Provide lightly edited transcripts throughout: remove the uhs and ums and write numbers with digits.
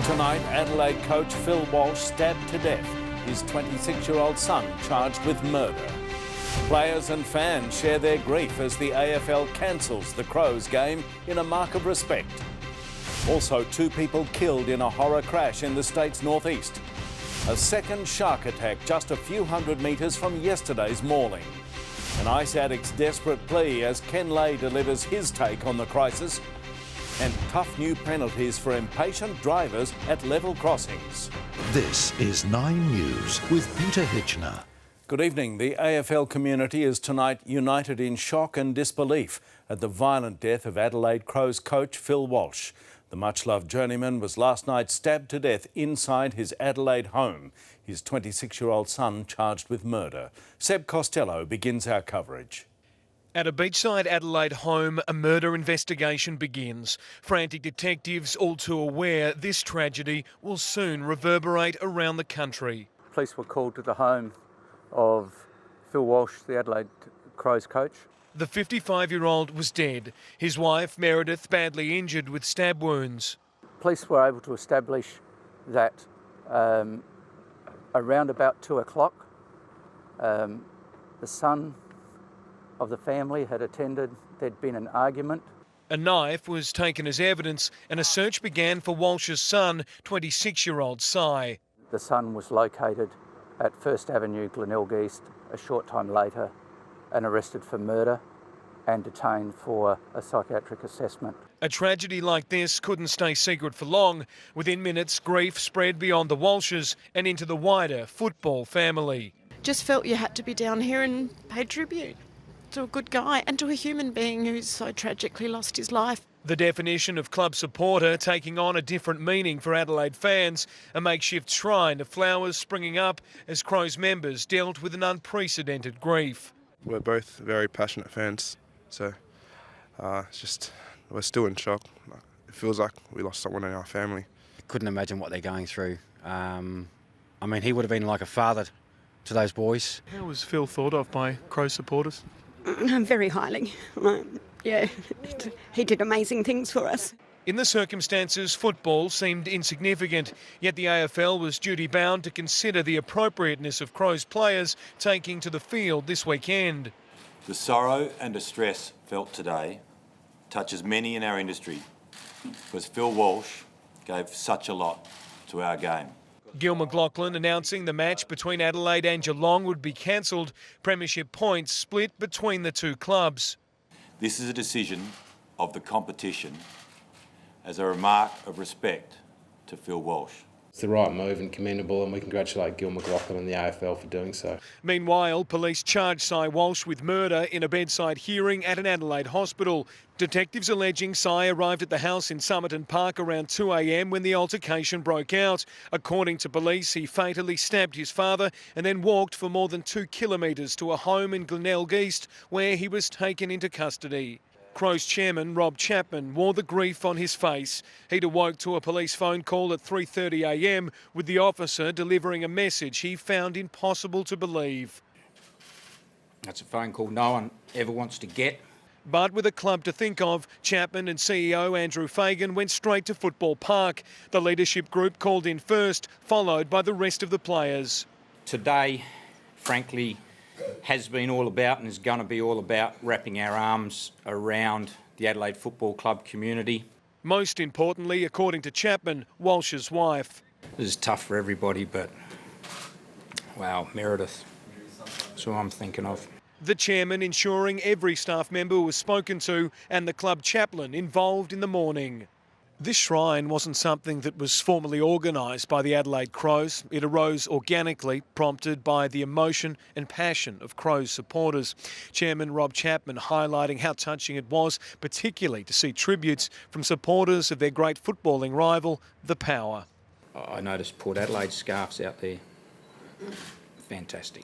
Tonight, Adelaide coach Phil Walsh stabbed to death. His 26-year-old son charged with murder. Players and fans share their grief as the AFL cancels the Crows game in a mark of respect. Also, 2 people killed in a horror crash in the state's northeast. A second shark attack just a few hundred metres from yesterday's mauling. An ice addict's desperate plea as Ken Lay delivers his take on the crisis. And tough new penalties for impatient drivers at level crossings. This is 9 News with Peter Hitchener. Good evening. The AFL community is tonight united in shock and disbelief at the violent death of Adelaide Crows coach Phil Walsh. The much-loved journeyman was last night stabbed to death inside his Adelaide home. His 26-year-old son charged with murder. Seb Costello begins our coverage. At a beachside Adelaide home, a murder investigation begins. Frantic detectives all too aware this tragedy will soon reverberate around the country. Police were called to the home of Phil Walsh, the Adelaide Crows coach. The 55-year-old was dead. His wife, Meredith, badly injured with stab wounds. Police were able to establish that around about 2 o'clock, the son of the family had attended. There'd been an argument. A knife was taken as evidence and a search began for Walsh's son, 26-year-old Si. The son was located at First Avenue, Glenelg East, a short time later and arrested for murder and detained for a psychiatric assessment. A tragedy like this couldn't stay secret for long. Within minutes, grief spread beyond the Walshes and into the wider football family. Just felt you had to be down here and pay tribute to a good guy and to a human being who's so tragically lost his life. The definition of club supporter taking on a different meaning for Adelaide fans, a makeshift shrine of flowers springing up as Crows members dealt with an unprecedented grief. We're both very passionate fans, so we're still in shock. It feels like we lost someone in our family. Couldn't imagine what they're going through. He would have been like a father to those boys. How was Phil thought of by Crows supporters? Very highly. He did amazing things for us. In the circumstances, football seemed insignificant, yet the AFL was duty-bound to consider the appropriateness of Crows players taking to the field this weekend. The sorrow and distress felt today touches many in our industry because Phil Walsh gave such a lot to our game. Gil McLachlan announcing the match between Adelaide and Geelong would be cancelled. Premiership points split between the two clubs. This is a decision of the competition as a remark of respect to Phil Walsh. It's the right move and commendable, and we congratulate Gil McLachlan and the AFL for doing so. Meanwhile, police charged Si Walsh with murder in a bedside hearing at an Adelaide hospital. Detectives alleging Si arrived at the house in Somerton Park around 2 a.m. when the altercation broke out. According to police, he fatally stabbed his father and then walked for more than 2 kilometres to a home in Glenelg East where he was taken into custody. Crows chairman Rob Chapman wore the grief on his face. He'd awoke to a police phone call at 3:30 a.m. with the officer delivering a message he found impossible to believe. That's a phone call no one ever wants to get. But with a club to think of, Chapman and CEO Andrew Fagan went straight to Football Park. The leadership group called in first, followed by the rest of the players. Today, frankly, has been all about and is going to be all about wrapping our arms around the Adelaide Football Club community. Most importantly, according to Chapman, Walsh's wife. This is tough for everybody, but, wow, Meredith, that's who I'm thinking of. The chairman ensuring every staff member was spoken to and the club chaplain involved in the mourning. This shrine wasn't something that was formally organised by the Adelaide Crows. It arose organically, prompted by the emotion and passion of Crows supporters. Chairman Rob Chapman highlighting how touching it was, particularly to see tributes from supporters of their great footballing rival, The Power. I noticed Port Adelaide scarves out there. Fantastic.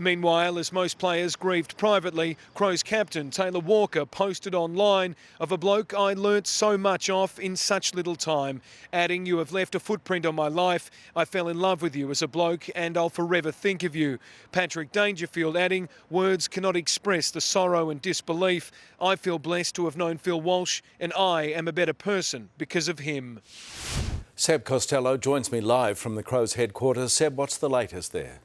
Meanwhile, as most players grieved privately, Crows captain Taylor Walker posted online of a bloke I learnt so much off in such little time, adding, "You have left a footprint on my life. I fell in love with you as a bloke and I'll forever think of you." Patrick Dangerfield adding, "Words cannot express the sorrow and disbelief. I feel blessed to have known Phil Walsh and I am a better person because of him." Seb Costello joins me live from the Crows headquarters. Seb, what's the latest there?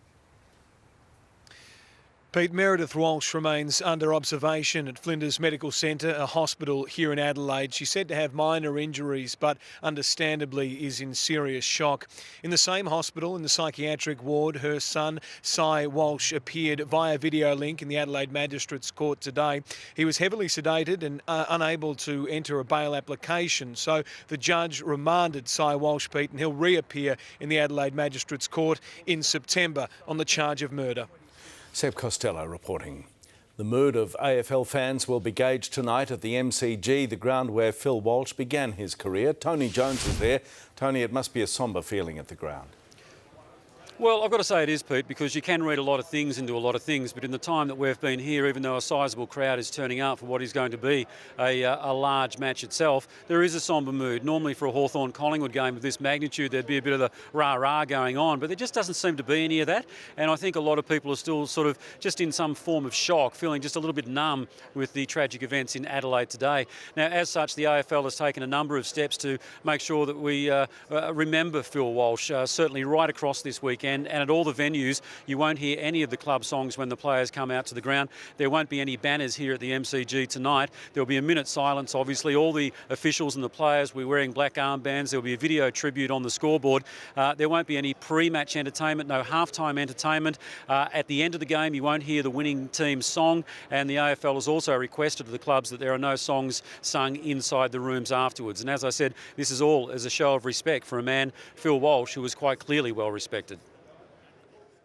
Pete, Meredith Walsh remains under observation at Flinders Medical Centre, a hospital here in Adelaide. She's said to have minor injuries, but understandably is in serious shock. In the same hospital, in the psychiatric ward, her son, Cy Walsh, appeared via video link in the Adelaide Magistrates Court today. He was heavily sedated and unable to enter a bail application, so the judge remanded Cy Walsh, Pete, and he'll reappear in the Adelaide Magistrates Court in September on the charge of murder. Seb Costello reporting. The mood of AFL fans will be gauged tonight at the MCG, the ground where Phil Walsh began his career. Tony Jones is there. Tony, it must be a sombre feeling at the ground. Well, I've got to say it is, Pete, because you can read a lot of things into a lot of things, but in the time that we've been here, even though a sizable crowd is turning out for what is going to be a large match itself, there is a sombre mood. Normally for a Hawthorn-Collingwood game of this magnitude, there'd be a bit of the rah-rah going on, but there just doesn't seem to be any of that, and I think a lot of people are still sort of just in some form of shock, feeling just a little bit numb with the tragic events in Adelaide today. Now, as such, the AFL has taken a number of steps to make sure that we remember Phil Walsh, certainly right across this weekend. And at all the venues, you won't hear any of the club songs when the players come out to the ground. There won't be any banners here at the MCG tonight. There'll be a minute's silence, obviously. All the officials and the players will be wearing black armbands. There'll be a video tribute on the scoreboard. There won't be any pre-match entertainment, no half-time entertainment. At the end of the game, you won't hear the winning team's song. And the AFL has also requested of the clubs that there are no songs sung inside the rooms afterwards. And as I said, this is all as a show of respect for a man, Phil Walsh, who was quite clearly well respected.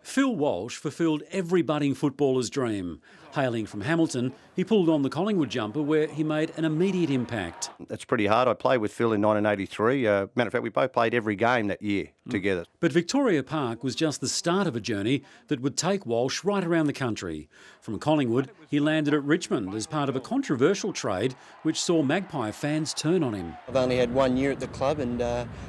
Phil Walsh fulfilled every budding footballer's dream. Hailing from Hamilton, he pulled on the Collingwood jumper where he made an immediate impact. That's pretty hard. I played with Phil in 1983. Matter of fact, we both played every game that year together. But Victoria Park was just the start of a journey that would take Walsh right around the country. From Collingwood, he landed at Richmond as part of a controversial trade which saw Magpie fans turn on him. I've only had 1 year at the club, and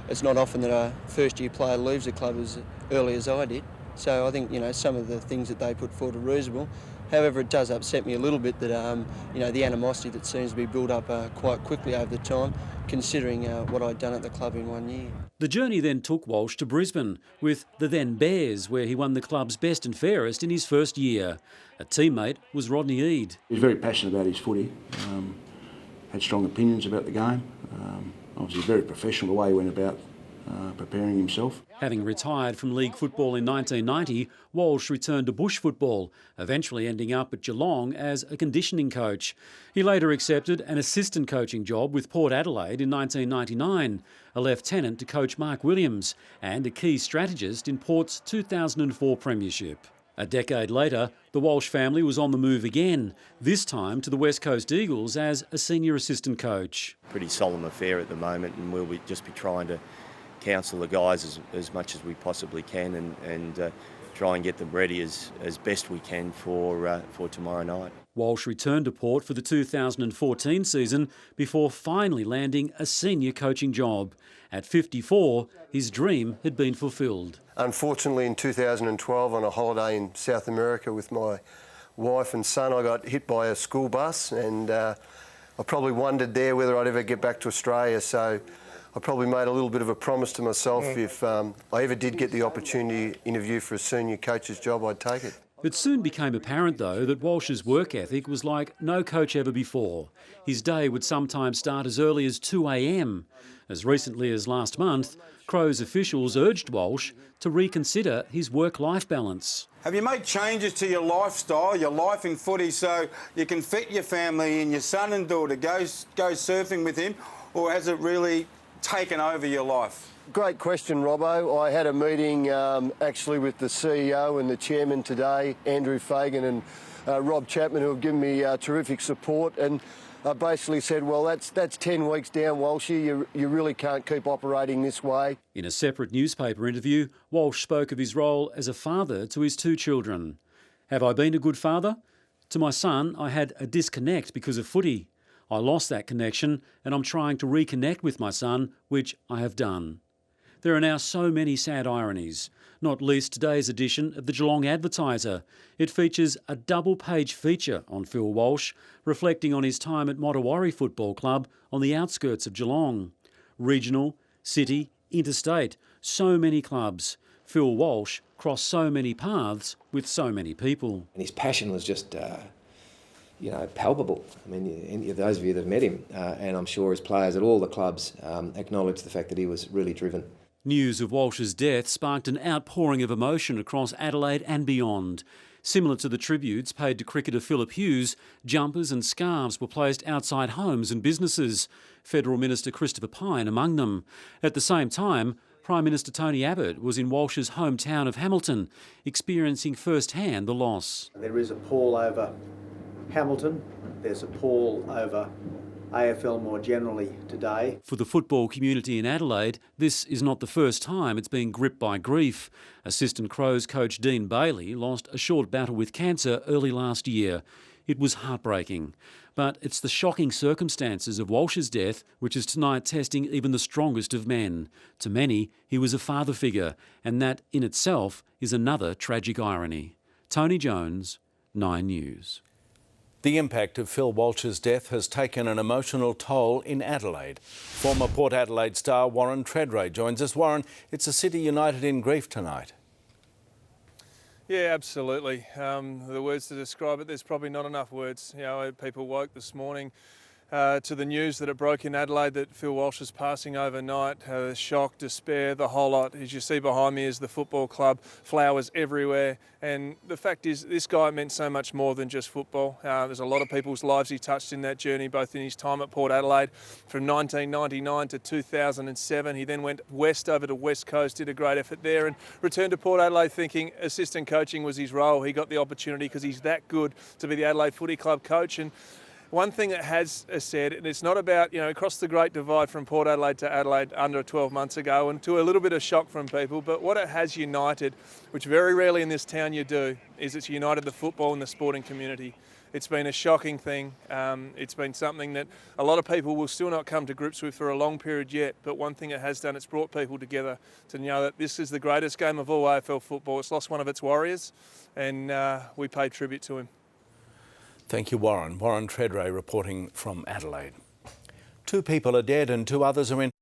it's not often that a first-year player leaves the club as early as I did. So I think, some of the things that they put forward are reasonable. However, it does upset me a little bit that, the animosity that seems to be built up quite quickly over the time, considering what I'd done at the club in 1 year. The journey then took Walsh to Brisbane with the then Bears, where he won the club's best and fairest in his first year. A teammate was Rodney Eade. He was very passionate about his footy, had strong opinions about the game, obviously very professional the way he went about preparing himself. Having retired from league football in 1990, Walsh returned to bush football, eventually ending up at Geelong as a conditioning coach. He later accepted an assistant coaching job with Port Adelaide in 1999, a lieutenant to coach Mark Williams, and a key strategist in Port's 2004 premiership. A decade later, the Walsh family was on the move again, this time to the West Coast Eagles as a senior assistant coach. Pretty solemn affair at the moment, and we'll just be trying to counsel the guys as much as we possibly can and try and get them ready as best we can for tomorrow night. Walsh returned to Port for the 2014 season before finally landing a senior coaching job. At 54, his dream had been fulfilled. Unfortunately, in 2012, on a holiday in South America with my wife and son, I got hit by a school bus, and I probably wondered there whether I'd ever get back to Australia. So I probably made a little bit of a promise to myself, if I ever did get the opportunity to interview for a senior coach's job, I'd take it. It soon became apparent, though, that Walsh's work ethic was like no coach ever before. His day would sometimes start as early as 2 a.m. As recently as last month, Crows officials urged Walsh to reconsider his work-life balance. Have you made changes to your lifestyle, your life in footy, so you can fit your family and your son and daughter, go surfing with him, or has it really taken over your life? Great question, Robbo. I had a meeting actually with the CEO and the chairman today, Andrew Fagan and Rob Chapman, who have given me terrific support, and I basically said, well, that's 10 weeks down, Walshy. You really can't keep operating this way. In a separate newspaper interview, Walsh spoke of his role as a father to his 2 children. Have I been a good father? To my son, I had a disconnect because of footy. I lost that connection, and I'm trying to reconnect with my son, which I have done. There are now so many sad ironies, not least today's edition of the Geelong Advertiser. It features a double-page feature on Phil Walsh, reflecting on his time at Motowari Football Club on the outskirts of Geelong. Regional, city interstate, so many clubs. Phil Walsh crossed so many paths with so many people. And his passion was just, palpable. I mean, any of those of you that have met him, and I'm sure his players at all the clubs acknowledge the fact that he was really driven. News of Walsh's death sparked an outpouring of emotion across Adelaide and beyond. Similar to the tributes paid to cricketer Philip Hughes, jumpers and scarves were placed outside homes and businesses, Federal Minister Christopher Pyne among them. At the same time, Prime Minister Tony Abbott was in Walsh's hometown of Hamilton, experiencing firsthand the loss. There is a pall over Hamilton, there's a pall over AFL more generally today. For the football community in Adelaide, this is not the first time it's been gripped by grief. Assistant Crows coach Dean Bailey lost a short battle with cancer early last year. It was heartbreaking. But it's the shocking circumstances of Walsh's death which is tonight testing even the strongest of men. To many, he was a father figure, and that in itself is another tragic irony. Tony Jones, 9 News. The impact of Phil Walsh's death has taken an emotional toll in Adelaide. Former Port Adelaide star Warren Tredrea joins us. Warren, it's a city united in grief tonight. Yeah, absolutely. The words to describe it, there's probably not enough words. People woke this morning to the news that it broke in Adelaide that Phil Walsh is passing overnight. Shock, despair, the whole lot. As you see behind me is the football club, flowers everywhere. And the fact is, this guy meant so much more than just football. There's a lot of people's lives he touched in that journey, both in his time at Port Adelaide from 1999 to 2007. He then went west over to West Coast, did a great effort there, and returned to Port Adelaide thinking assistant coaching was his role. He got the opportunity because he's that good to be the Adelaide Footy Club coach. And one thing that has said, and it's not about, across the Great Divide from Port Adelaide to Adelaide under 12 months ago, and to a little bit of shock from people, but what it has united, which very rarely in this town you do, is it's united the football and the sporting community. It's been a shocking thing. It's been something that a lot of people will still not come to grips with for a long period yet, but one thing it has done, it's brought people together to know that this is the greatest game of all AFL football. It's lost one of its warriors, and we pay tribute to him. Thank you, Warren. Warren Tredrea reporting from Adelaide. 2 people are dead and 2 others are in